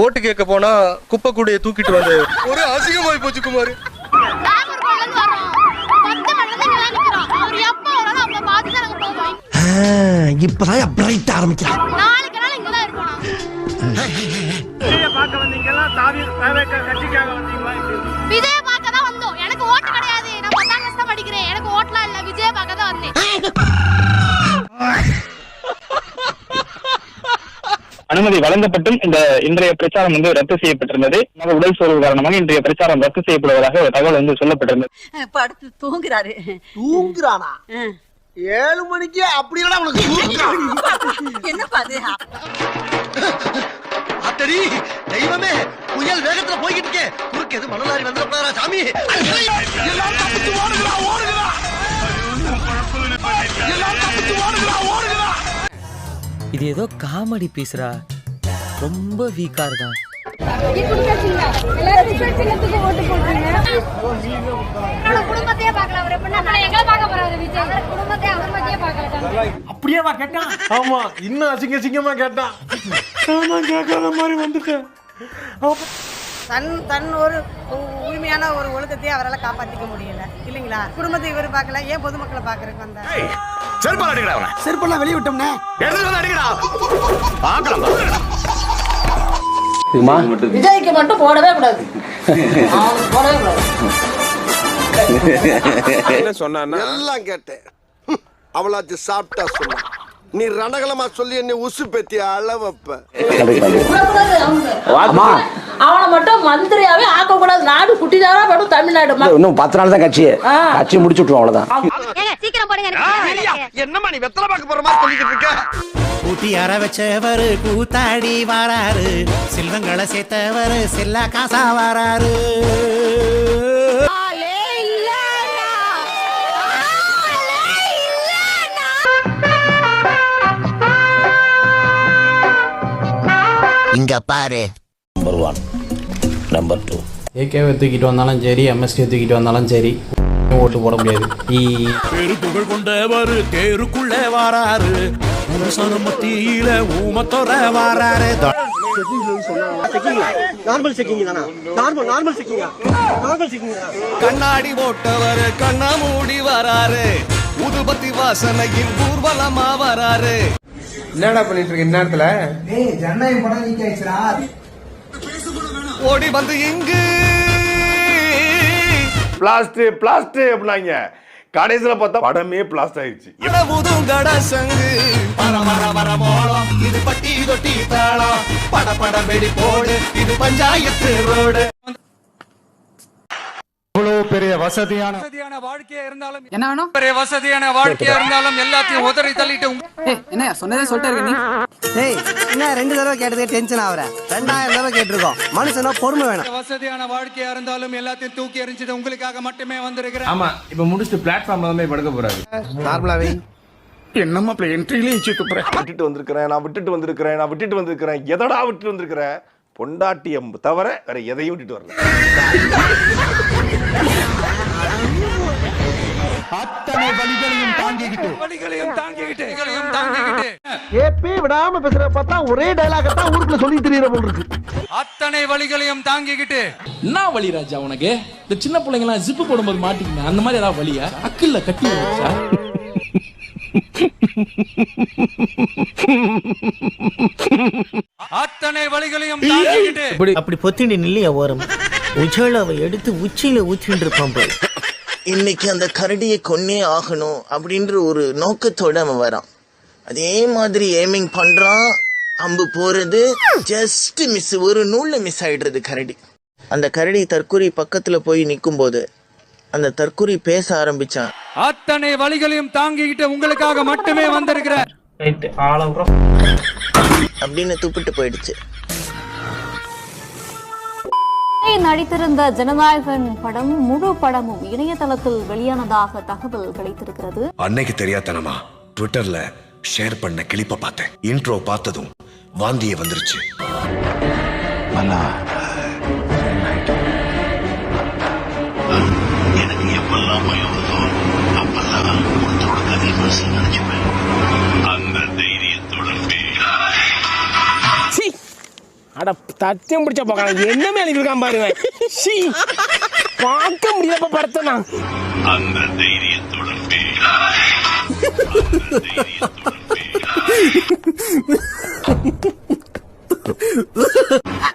ஓட்டு கேட்க போனா குப்பை கூடைய தூக்கிட்டு வந்து ஒரு அசிங்கமாய் போச்சு குமார். இப்பதான் பிரைட் ஆரம்பிக்கிறான். விஜய் பார்க்க தான் வந்தோம். எனக்கு ஓட்டு கிடையாது. நான் 10ஆம் கிளாஸ் தான் படிக்கிறேன். எனக்கு ஓட்லாம் இல்ல. விஜய் பார்க்க தான் வந்தேன். அனுமதி வழங்கப்பட்டும் இந்த இன்றைய பிரச்சாரம் ரத்து செய்யப்பட்டிருந்தது. உடல் சோர்வு காரணமாக இன்றைய பிரச்சாரம் ரத்து செய்யப்படுவதாக ஒரு தகவல் சொல்லப்பட்டிருந்தது. படுத்து தூங்குறாரு. தூங்குறானா? 7 மணிக்கு அப்படி என்ன பாது? அத்தடி தெய்வமே, புயல் வேகத்துல போய்கிட்டு இருக்கே, குறுக்கு எது மணலாரி வந்துடா சாமி. எல்லாம் தப்பிச்சு ஓடுகிறா ஓடுகிறா, எல்லாம் தப்பிச்சு ஓடுகிறா ஓடுகிறா. இது ஏதோ காமெடி பீஸ்ரா, ரொம்ப வீக்கா இருக்கான். அப்படியே கேட்டான். ஆமா, இன்னும் அசிங்க அசிங்கமா கேட்டான். நான் கேட்காத மாதிரி வந்துட்டேன். தன் ஒரு உரிமையான ஒரு ஒழுக்கத்தை அவரால் காப்பாற்றிக்க முடியல இல்லைங்களா? குடும்பத்தை இவர் பார்க்கல, ஏன் பொதுமக்களை பார்க்கறதுக்கு வந்தார்? செருப்பெல்லாம் வெளியே விட்டோம்னே. விஜய்க்கு மட்டும் போடவே கூடாது. எல்லாம் கேட்டேன். அவளாச்சு சாப்பிட்டா சொன்ன, நீ ரணகலமா சொல்லி என்ன உசு பெத்தி அளவப்ப. அவனை மட்டும் மந்திரியாவே ஆக்க கூடாது. நாடு குட்டிதாரா படும் தமிழ்நாடு. இன்னும் 10 நாள் தான் கட்சி முடிச்சு விட்டுருவோம், அவ்வளவுதான். என்னமா நீ வெத்தலை பார்க்க போற மாதிரி சொல்லிக்கிட்டு இருக்க? கூட்டி அற வச்சவரு கூத்தாடி வராரு, செல்வங்களை சேர்த்தவரு செல்லா காசா வராரு. இங்க பாரு. Number 1, number 2. ஏகேவை தூக்கிட்டு வந்தாலும் சரி, எம்எஸ்கே தூக்கிட்டு வந்தாலும் சரி, ஓட்டு போட முடியாது. பேரு புகழ் கொண்டவரு தேருக்குள்ளே வராரு, மத்தியில ஊமத்தோர வராரு. கண்ணாடி போட்டவரு கண்ணா மூடி வராரு, உதுபத்தி வாசனையில் ஊர்வலமா வராரு. என்னடா பண்ணிட்டு இருக்க இந்நேரத்துல? ஓடி வந்து இங்கு பிளாஸ்ட் அப்படின்னாங்க. கடைசியில பார்த்தா படமே பிளாஸ்ட் ஆயிடுச்சு. சங்கு இது பட்டி தொட்டி தாளம், பட வெடி போடு, இது பஞ்சாயத்து ரோடு. பெரிய வசதியான வாழ்க்கையா இருந்தாலும் என்ன வேணும்? பெரிய வசதியான வாழ்க்கையா இருந்தாலும் எல்லாத்தையும் உதறி தள்ளிட்டு என்ன சொன்னதே சொல்லிட்டு நீ. டேய், என்ன 2 தடவை கேட்டதே டென்ஷன் ஆவற? 2000 தடவை கேட்டிருக்கோம். மனுஷனா பொறுமை வேணும். வசதியான வாழ்க்கையா இருந்தாலும் எல்லாத்தையும் தூக்கி எறிஞ்சிட்டு உங்களுக்காக மட்டுமே வந்திருக்கிறேன். ஆமா, இப்ப முடிச்சிட்டு பிளாட்ஃபார்ம்ல தான் படுக்க போறாரு. நார்மலாவே என்னம்மா என்ட்ரியிலே இச்சு போறேன். விட்டுட்டு வந்திருக்கிறேன். எதடா விட்டுட்டு வந்திருக்கிறேன்? பொண்டாட்டியம் தவிர வேற எதையும் விட்டுட்டு வரல. அத்தனை வலிகளையும் தாங்கிக்கிட்டு ஏப்பே விடாம பேசுற பார்த்தா ஒரே டயலாக தான் ஊருக்குள்ள சொல்லி தெரியற போல இருக்கு. அத்தனை வலிகளையும் தாங்கிக்கிட்டு. என்ன வலி ராஜா உனக்கு? இந்த சின்ன பிள்ளைங்க எல்லாம் ஜிப்பு போடும்போது மாட்டிக்கிங்க, அந்த மாதிரி ஏதாவது வலியா? அக்கில்ல கட்டி வச்சா அத்தனை வலிகளையும் தாங்கிக்கிட்டு. அப்படி பொத்திண்டி நில்லையா ஓரம், உஜாலாவை எடுத்து உச்சியில ஊற்றிட்டு இருப்பான் போய். இன்னைக்கு அந்த கரடியை கொன்னே ஆகணும் அப்படின்ற ஒரு நோக்கத்தோட அவன் வரான். அதே மாதிரி ஏமிங் பண்றான், அம்பு போறது ஜஸ்ட் மிஸ், ஒரு நூல்ல மிஸ் ஆயிடுறது கரடி. அந்த கரடி தற்கொலை பக்கத்துல போய் நிக்கும் போது அந்த தற்கொலை பேச ஆரம்பிச்சான். அத்தனை வலிகளையும் தாங்கிக்கிட்டு உங்களுக்காக மட்டுமே வந்திருக்கிறேன் அப்படின்னு துப்பிட்டு போயிடுச்சு. நடித்திருந்த ஜனநாயகன் படம் முழு படமும் இணையதளத்தில் வெளியானதாக தகவல் கிடைத்திருக்கிறது. அன்னைக்கு தெரியாதனமா ட்விட்டர்ல ஷேர் பண்ண கிளிப்ப பார்த்தேன். இன்ட்ரோ பார்த்ததும் வாந்தியே வந்துருச்சு. எனக்கு எப்பெல்லாம் பயம் வருதோ அப்பெல்லாம் ஒருத்தரோட கதையை மனசுல நினைச்சுப்பேன். அந்த தைரியத்தோட அட தத்தியம் பிடிச்ச போக்கலாம் என்ன மேல இருக்கான் பாருங்க. பார்க்க முடியாத படத்தனா அந்த தைரியத்தோட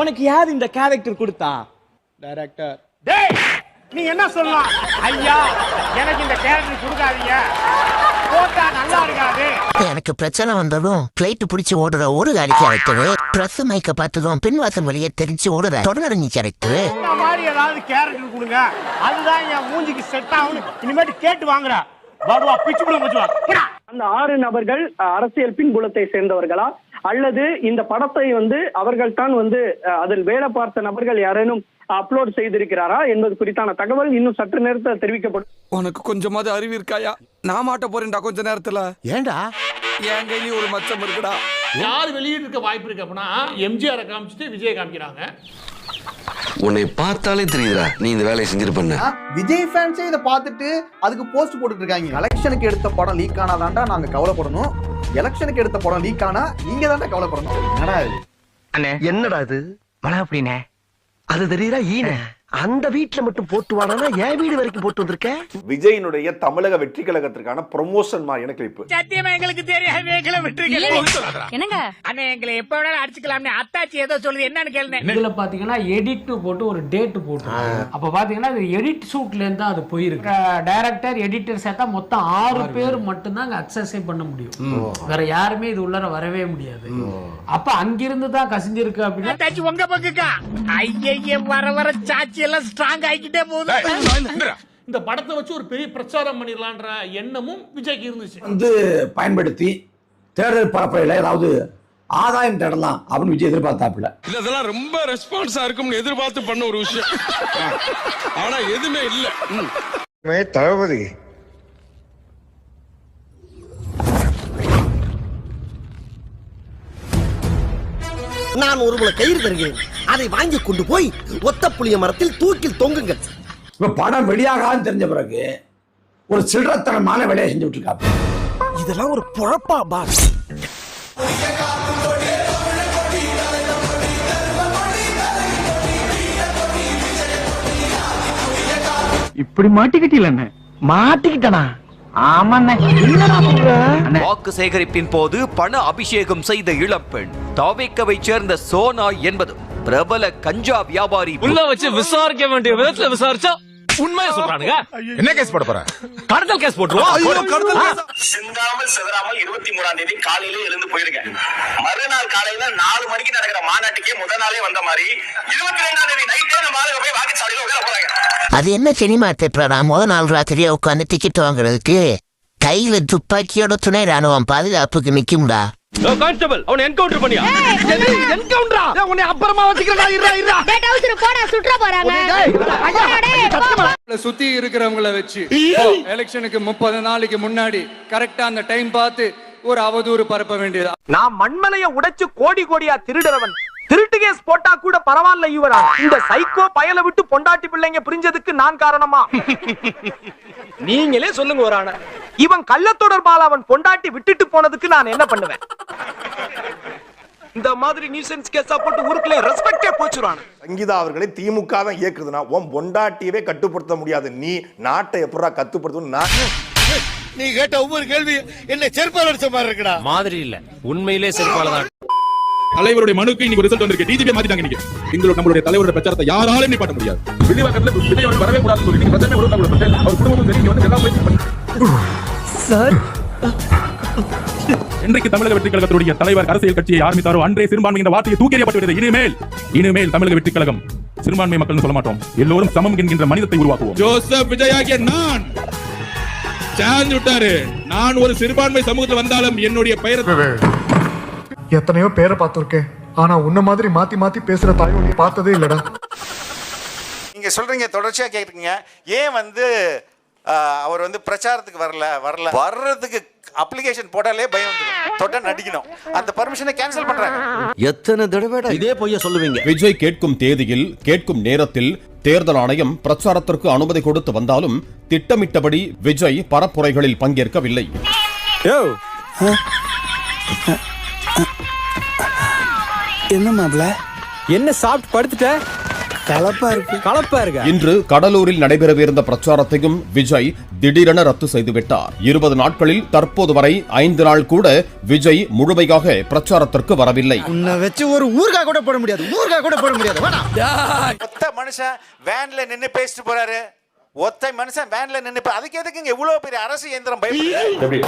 உனக்கு யார் இந்த கேரக்டர் கொடுத்தா? டைரக்டர். டேய் நீ என்ன சொல்லலாம்? ஐயா எனக்கு இந்த கேரக்டர் கொடுக்காதீங்க, போட்டா நல்லா இருக்காது. எனக்கு பிரச்சனை வந்ததும் பிளைட் பிடிச்சி ஓடுற ஒரு காலி கேரக்டர், பிரஸ் மைக்க பார்த்ததும் பின்வாசல் வழியே தெரிஞ்சு ஓடுற தொடர்ந்து கேரக்டர். இந்த மாதிரி ஏதாவது கேரக்டர் கொடுங்க, அதுதான் என் மூஞ்சிக்கு செட் ஆகும். இனிமேட்டு கேட்டு வாங்குறா பாடுவா பிச்சு கூட வச்சுவா. அந்த 6 நபர்கள் அரசியல் பின்புலத்தை சேர்ந்தவர்களா அல்லது இந்த படத்தை அவர்கள் தான் அதில் வேலை பார்த்த நபர்கள் யாரேனும் அப்லோட் செய்திருக்கிறாரா என்பது குறித்தான தகவல் இன்னும் சற்று நேரத்தில் தெரிவிக்கப்படும். உனக்கு கொஞ்சமாவது அறிவு இருக்காயா? நான் மாட்ட போறேன்டா கொஞ்ச நேரத்துல. ஏண்டா என் கையிலயும் ஒரு மச்சம் இருக்குடா. யார் வெளியிட்டு இருக்க வாய்ப்பு இருக்கு அப்படின்னா எம்ஜிஆரை காமிச்சிட்டு விஜய் காமிக்கிறாங்க. உன்னை பார்த்தாலே தெரியுதா நீ இந்த வேலையை செஞ்சிருப்ப. விஜய் ஃபேன்ஸே இதை பார்த்துட்டு அதுக்கு போஸ்ட் போட்டுட்டு இருக்காங்க. எலெக்ஷனுக்கு எடுத்த படம் லீக் ஆனாதான்டா நாங்க கவலைப்படணும், எலெக்ஷனுக்கு எடுத்த படம் லீக் ஆனா நீங்க தான்டா கவலைப்படணும். என்னடா இது? அண்ணே என்னடா இது மழை அப்படினே அது தெரியுதா? ஈன அந்த வீட்டுல மட்டும் போட்டு வாடானா என் வீடு வரைக்கும் போட்டு வந்திருக்க. விஜயினுடைய தமிழக வெற்றி கழகத்திற்கான ப்ரொமோஷன் மாதிரியான கிளிப். சத்தியமா எங்களுக்கு தெரியாது. எங்களை விட்டுருக்கீங்க என்னங்க அண்ணே, எங்களை எப்ப வேணாலும் அடிச்சுக்கலாம்னு அத்தாச்சி ஏதோ சொல்லுது. என்னன்னு கேளுங்க. இதுல பாத்தீங்கன்னா எடிட் போட்டு ஒரு டேட் போட்டு அப்ப பாத்தீங்கன்னா அது எடிட் ஷூட்ல இருந்து அது போயிருக்கு. டைரக்டர் எடிட்டர் சேர்த்தா மொத்தம் 6 பேர் மட்டும் தான் அக்சஸே பண்ண முடியும். வேற யாருமே இது உள்ளர வரவே முடியாது. அப்ப அங்கிருந்து தான் கசிஞ்சிருக்கு அப்படின்னா அத்தாச்சி உங்க பக்கக்கா. ஐயே வர வர சாச்சி எல்லாம் ஸ்ட்ராங் ஆகிக்கிட்டே போகுது. இந்த படத்தை வச்சு ஒரு பெரிய பிரச்சாரம் பண்ணிடலான்ற எண்ணமும் விஜய்க்கு இருந்துச்சு. பயன்படுத்தி தேர்தல் பரப்புரையில ஏதாவது ஆதாயம் தேடலாம் அப்படின்னு விஜய் எதிர்பார்த்தாப்புல. இதெல்லாம் ரொம்ப ரெஸ்பான்ஸா இருக்கும்னு எதிர்பார்த்து பண்ண ஒரு விஷயம். ஆனா எதுவுமே இல்ல. தளபதி நான் ஒரு முறை கயிறு தருகிறேன், அதை வாங்கி கொண்டு போய் ஒத்த புளிய மரத்தில் தூக்கில் தொங்குங்கள். இப்ப படம் வெளியாகான்னு தெரிஞ்ச பிறகு ஒரு சில்லறத்தனமான வேலையை செஞ்சுட்டு இருக்காங்க. இதெல்லாம் ஒரு பொழப்பா பாஸ்? இப்படி மாட்டிக்கிட்டீங்க. மாட்டிக்கிட்டனா? வாக்கு சேகரிப்பின் போது பண அபிஷேகம் செய்த இளம்பெண் தாவேக்கவை சேர்ந்த சோனா என்பது பிரபல கஞ்சா வியாபாரி. உள்ள வச்சு விசாரிக்க வேண்டிய விதத்துல விசாரிச்சா உண்மையை சொல்றானுங்க. என்ன கேஸ் போட போற? கடத்தல் கேஸ் போட்டுருவோம். சிந்தாமல் செதறாமல் 23ஆம் தேதி காலையில எழுந்து போயிருங்க. மறுநாள் காலையில 4 மணிக்கு நடக்கிற மாநாட்டுக்கே முதல் நாளே வந்த மாதிரி 22ஆம் தேதி நைட்டே நம்ம ஆளுங்க போய் வாக்குச்சாவடியில உட்கார போறாங்க. அது என்ன சினிமா தேட்டரா? முதல் நாள் ராத்திரியா உட்காந்து டிக்கெட் வாங்குறதுக்கு கையில துப்பாக்கியோட துணை ராணுவம் பாதுகாப்புக்கு நிக்கும்டா. கான்ஸ்டபிள் அவனை என்கவுண்டர் பண்ணியா? என்கவுண்டரா? உன்னை அப்புறமா வச்சிக்கிறடா. இருடா. டேய் டவுசர் போடா சுற்ற போறாங்க. சுத்தி இருக்கிறவங்கள வச்சு எலெக்ஷனுக்கு 30 நாளைக்கு முன்னாடி கரெக்டா அந்த டைம் பார்த்து ஒரு அவதூறு பரப்ப வேண்டியது. நான் மண்மலைய உடைச்சு கோடி கோடியா திருடுறவன். திருட்டு கேஸ் போட்டா கூட பரவாயில்ல. இவரா இந்த சைக்கோ பயல விட்டு பொண்டாட்டி பிள்ளைங்க பிரிஞ்சதுக்கு நான் காரணமா? நீங்களே சொல்லுங்க. ஒரு ஆன இவன் கள்ள தொடர்பால அவன் பொண்டாட்டி விட்டுட்டு போனதுக்கு நான் என்ன பண்ணுவேன்? இந்த மாதிரி நியூசன்ஸ் கேஸா போட்டு ஊருக்குள்ள ரெஸ்பெக்டே போச்சுறான். சங்கீதா அவர்களை திமுக தான் இயக்குதுன்னா உன் பொண்டாட்டியவே கட்டுப்படுத்த முடியாது. நீ நாட்டை எப்படா கட்டுப்படுத்தணும்? நீ கேட்ட ஒவ்வொரு கேள்வி என்ன செருப்பால் அடிச்ச மாதிரி இருக்குடா. மாதிரி இல்ல, உண்மையிலே செருப்பால தான். தலைவருடைய மனுக்கு இன்னைக்கு ரிசல்ட் வந்திருக்கு. டிஜிபி மாத்திட்டாங்க. இன்னைக்கு நம்மளுடைய தலைவருடைய பிரச்சாரத்தை யாராலும் நிப்பாட்ட முடியாது. வில்லிவாக்கத்துல விஜய் அவர்கள் வரவே கூடாதுன்னு சொல்லி நீங்க பிரச்சனை உருவாக்க அவர் குடும்பமும் சரி இங்க வந்து எல்லாம் போய் சார். இன்றைக்கு தமிழக வெற்றி கழகத்துடைய தலைவர் அரசியல் கட்சியை ஆரம்பித்தாரோ அன்றே சிறுபான்மை என்ற வார்த்தையை தூக்கி எறியப்பட்டு இனிமேல் தமிழக வெற்றி கழகம் சிறுபான்மை மக்கள் சொல்ல மாட்டோம், எல்லோரும் சமம் என்கின்ற மனிதத்தை உருவாக்குவோம். ஜோசப் விஜய் ஆகிய நான் சார்ந்து விட்டாரு. நான் ஒரு சிறுபான்மை சமூகத்தில் வந்தாலும் என்னுடைய பெயரை எத்தனையோ பேரை பார்த்திருக்கேன், ஆனா உன்ன மாதிரி மாத்தி மாத்தி பேசுற தாயோட பார்த்ததே இல்லடா. நீங்க சொல்றீங்க, தொடர்ச்சியா கேக்குறீங்க, ஏன் அவர் பிரச்சாரத்துக்கு வர்றதுக்கு அப்ளிகேஷன் போட்டாலே பயம் வந்துடும். தொட்ட நடிக்கணும், அந்த பர்மிஷனை கேன்சல் பண்றாங்க. எத்தனை தடவை இதே பொய்ய சொல்லுவீங்க? விஜய் கேட்கும் தேதியில் கேட்கும் நேரத்தில் தேர்தல் ஆணையம் பிரச்சாரத்திற்கு அனுமதி கொடுத்து வந்தாலும் திட்டமிட்டபடி விஜய் பரப்புரைகளில் பங்கேற்கவில்லை. என்ன மாப்ள என்ன சாப்பிட்டு படுத்துட்ட? கலப்பா இருக்கு. இன்று கடலூரில் நடைபெறவிருந்த பிரச்சாரத்தையும் விஜய் திடீரென ரத்து செய்துவிட்டார். 20 நாட்களில் தற்போது வரை 5 நாள் கூட விஜய் முழுமையாக பிரச்சாரத்திற்கு வரவில்லை. உன்னை வச்சு ஒரு ஊர்கா கூட போட முடியாது. ஒத்த மனுஷன் வேன்ல நின்னு பேசிட்டு போறாரு. ஒத்த மனுஷன் வேன்ல நின்னு அதுக்கு எதுக்கு இவ்வளவு பெரிய அரசு இயந்திரம் பயப்படுது?